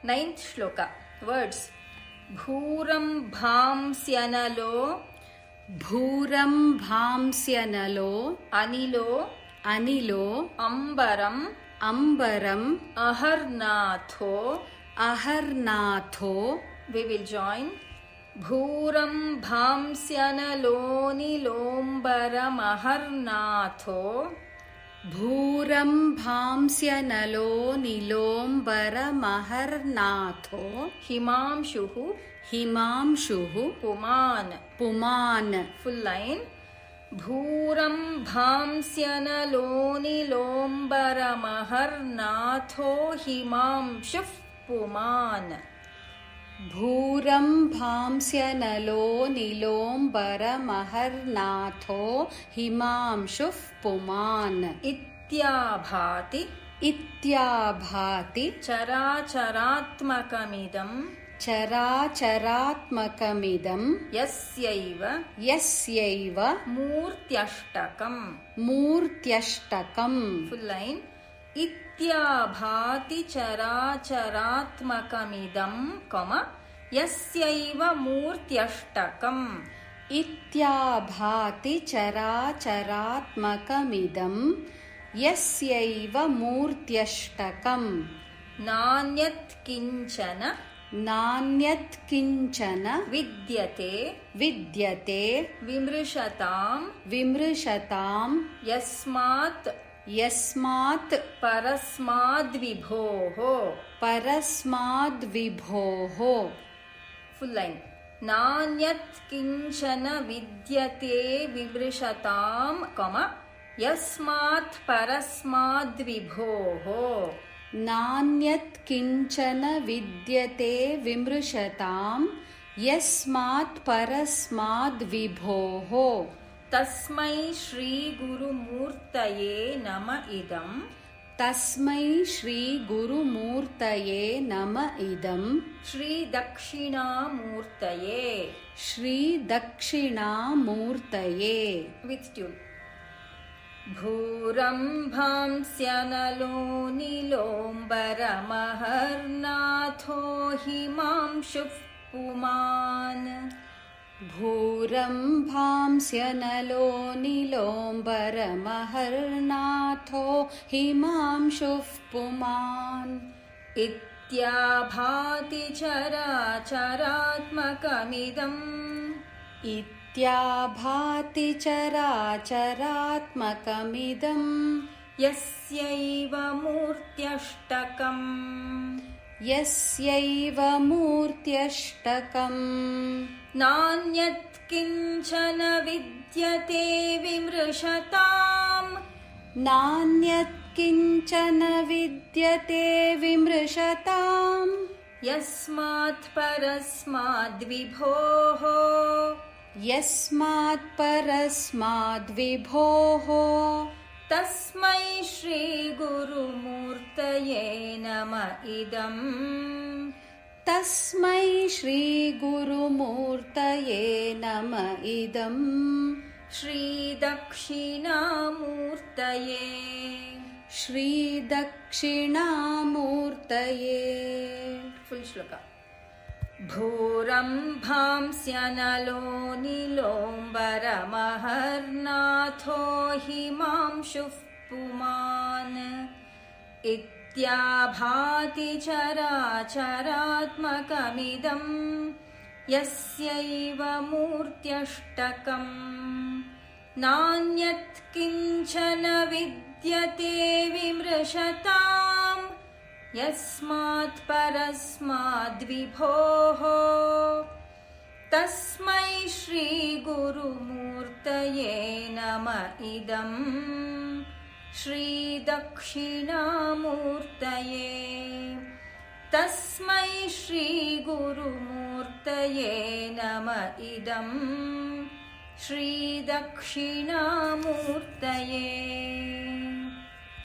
9th shloka. Words. ಭೂರಂ ಭಾಂಸ್ಯನಲೋ ಭೂರಂ ಭಾಂಸ್ಯನಲೋ ಅನಿಲೋ ಅನಿಲೋ ಅಂಬರಂ ಅಂಬರಂ ಅಹರ್ನಾಥೋ ಅಹರ್ನಾಥೋ. We will join. ಭೂರಂ ಭಾಂಸ್ಯನಲೋನಿಲೋಂಬರಮಹರ್ನಾಥೋ ಭೂರಂ ಭಾಂಸ್ಯನಲೋ ನಿಲೋಂಬರಮಹರ್ನಾಥೋ ಹಿಮಾಂಶುಃ ಹಿಮಾಂಶುಃ ಪುಮಾನ್. ಪುಮಾನ್. Full line. ಭೂರಂ ಭಾಂಸ್ಯನಲೋನಿಲೋಂಬರಮಹರ್ನಾಥೋ ಹಿಮಾಂಶುಃ ಪುಮಾನ್. ಭೂರಂ ಭಾಂಸ್ಯನಲೋ ನಿಲೋಂಬರಮಹರ್ನಾಥೋ ಹಿಮಾಂಶುಃ ಪುಮಾನ್. ಇತ್ಯಾಭಾತಿ ಇತ್ಯಾಭಾತಿ ಚರಾಚರಾತ್ಮಕಮಿದಂ ಚರಾಚರಾತ್ಮಕಮಿದಂ ಯಸ್ಯೈವ ಯಸ್ಯೈವ ಮೂರ್ತ್ಯಷ್ಟಕಂ. ಮೂರ್ತ್ಯಷ್ಟಕಂ. Full line. ಇತ್ಯಾಭಾತಿ ಚರಾಚರಾತ್ಮಕಮಿದಂ ಯಸ್ಯೈವ ಮೂರ್ತ್ಯಷ್ಟಕಂ. ಇತ್ಯಾಭಾತಿ ಚರಾಚರಾತ್ಮಕಮಿದಂ ಯಸ್ಯೈವ ಮೂರ್ತ್ಯಷ್ಟಕಂ. ನಾನ್ಯತ್ ಕಿಂಚನ ನಾನ್ಯತ್ ಕಿಂಚನ ವಿದ್ಯತೆ ವಿದ್ಯತೆ ವಿಮೃಶತಾಂ ವಿಮೃಶತಾಂ ಯಸ್ಮಾತ್ ಯಸ್ಮಾತ್ ಪರಸ್ಮಾದ್ವಿಭೋಃ. ಪರಸ್ಮಾದ್ವಿಭೋಃ. Full line. ನಾನ್ಯತ್ ಕಿಂಚನ ವಿದ್ಯತೆ ವಿಮೃಶತಾಂ ಯಸ್ಮಾತ್ ಪರಸ್ಮಾದ್ವಿಭೋಃ. ನಾನ್ಯತ್ ಕಿಂಚನ ವಿದ್ಯತೆ ವಿಮೃಶತಾಂ ಯಸ್ಮಾತ್ ಪರಸ್ಮಾದ್ವಿಭೋಃ. ತಸ್ಮೈ ಶ್ರೀ ಗುರುಮೂರ್ತಯೇ ನಮ ಇದಂ. ತಸ್ಮೈ ಶ್ರೀ ಗುರುಮೂರ್ತಯೇ ನಮ ಇದಂ. ಶ್ರೀ ದಕ್ಷಿಣಾಮೂರ್ತಯೇ ಶ್ರೀ ದಕ್ಷಿಣಾಮೂರ್ತಯೇ. With tune. ಭೂರಂ ಭಾಂಸ್ಯನಲೋ ನಿಲೋಂಬರಮಹರ್ನಾಥೋ ಹಿಮಾಂಶುಃ ಪುಮಾನ್. ಭೂರಂ ಭಾಂಸ್ಯನಲೋ ನಿಲೋಂಬರಮಹರ್ನಾಥೋ ಹಿಮಾಂಶುಃ ಪುಮಾನ್. ಇತ್ಯಾಭಾತಿ ಚರಾಚರಾತ್ಮಕಮಿದಂ ಇತ್ಯಾಭಾತಿ ಚರಾಚರಾತ್ಮಕಮಿದಂ ಯಸ್ಯೈವ ಮೂರ್ತ್ಯಷ್ಟಕಂ. ಯಸ್ಯೈವ ಮೂರ್ತ್ಯಷ್ಟಕಂ. ನಾನ್ಯತ್ ಕಿಂಚನ ವಿದ್ಯತೆ ವಿಮೃಶತಾಂ. ನಾನ್ಯತ್ ಕಿಂಚನ ವಿದ್ಯತೆ ವಿಮೃಶತಾಂ. ಯಸ್ಮಾತ್ ಪರಸ್ಮಾದ್ವಿಭೋಃ. ಯಸ್ಮಾತ್ ಪರಸ್ಮಾದ್ವಿಭೋಃ. ತಸ್ಮೈ ಶ್ರೀ ಗುರುಮೂರ್ತಯೇ ನಮ ಇದಂ. ತಸ್ಮೈ ಶ್ರೀ ಗುರುಮೂರ್ತಯೇ ನಮ ಇದಂ. ಶ್ರೀ ದಕ್ಷಿಣಾಮೂರ್ತಯೇ ಶ್ರೀ ದಕ್ಷಿಣಾಮೂರ್ತಯೇ. ಫುಲ್ ಶ್ಲೋಕ. ಭೂರಂ ಭಾಂಸ್ಯನಲೋ ನಿಲೋಂಬರಮಹರ್ನಾಥೋ ಹಿಮಾಂಶುಃ ಪುಮಾನ್. ಇತ್ಯಾಭಾತಿ ಚರಾಚರಾತ್ಮಕಮಿದಂ ಯಸ್ಯೈವ ಮೂರ್ತ್ಯಷ್ಟಕಂ. ನಾನ್ಯತ್ ಕಿಂಚನ ವಿದ್ಯತೆ ವಿಮೃಶತಾಂ ಯಸ್ಮಾತ್ ಪರಸ್ಮಾದ್ವಿಭೋಃ. ತಸ್ಮೈ ಶ್ರೀ ಗುರುಮೂರ್ತಯೇ ನಮ ಇದಂ. ಶ್ರೀ ದಕ್ಷಿಣಾಮೂರ್ತಯೇ. ತಸ್ಮೈ ಶ್ರೀ ಗುರುಮೂರ್ತಯೇ ನಮ ಇದಂ. ಶ್ರೀ ದಕ್ಷಿಣಾಮೂರ್ತಯೇ.